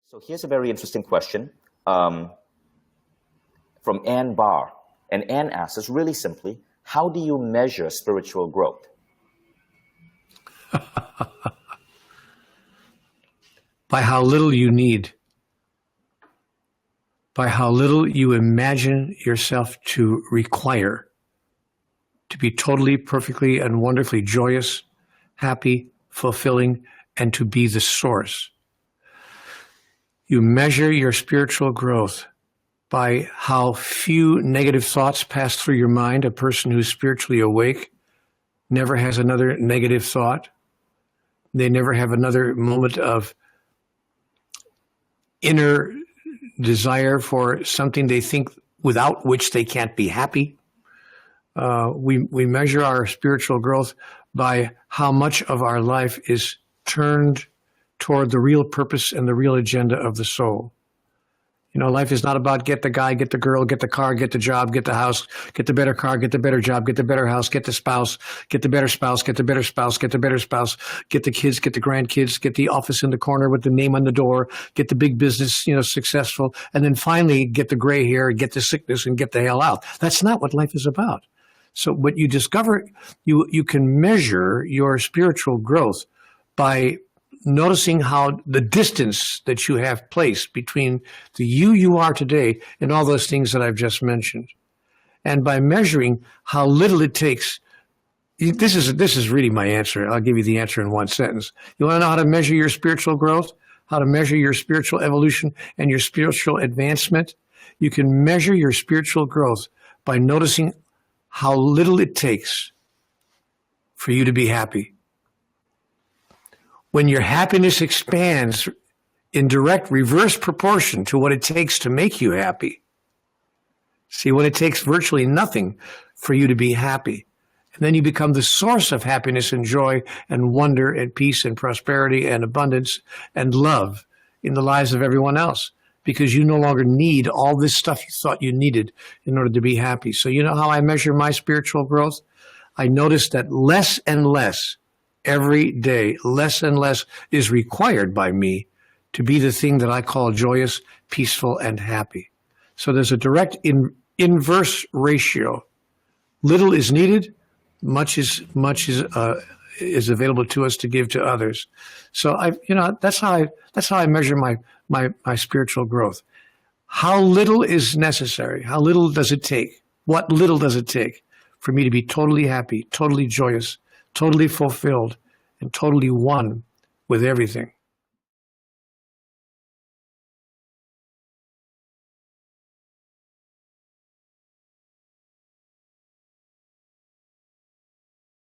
So here's a very interesting question from Ann Barr. And Ann asks us really simply, how do you measure spiritual growth? By how little you need. By how little you imagine yourself to require to be totally, perfectly, and wonderfully joyous, happy, fulfilling, and to be the source. You measure your spiritual growth by how few negative thoughts pass through your mind. A person who's spiritually awake never has another negative thought. They never have another moment of inner desire for something they think without which they can't be happy. We measure our spiritual growth by how much of our life is turned toward the real purpose and the real agenda of the soul. You know, life is not about get the guy, get the girl, get the car, get the job, get the house, get the better car, get the better job, get the better house, get the spouse, get the better spouse, get the better spouse, get the better spouse, get the kids, get the grandkids, get the office in the corner with the name on the door, get the big business, successful, and then finally get the gray hair, get the sickness, and get the hell out. That's not what life is about. So what you discover, you can measure your spiritual growth by noticing how the distance that you have placed between the you are today and all those things that I've just mentioned. And by measuring how little it takes, this is really my answer. I'll give you the answer in one sentence. You want to know how to measure your spiritual growth, how to measure your spiritual evolution and your spiritual advancement? You can measure your spiritual growth by noticing how little it takes for you to be happy. When your happiness expands in direct reverse proportion to what it takes to make you happy. See, when it takes virtually nothing for you to be happy, and then you become the source of happiness and joy and wonder and peace and prosperity and abundance and love in the lives of everyone else, because you no longer need all this stuff you thought you needed in order to be happy. So you know how I measure my spiritual growth? I notice that less and less every day, less and less is required by me to be the thing that I call joyous, peaceful, and happy. So there's a direct inverse ratio. Little is needed, much is available to us to give to others. So that's how I measure my spiritual growth. How little is necessary? How little does it take? What little does it take for me to be totally happy, totally joyous, totally fulfilled, and totally one with everything?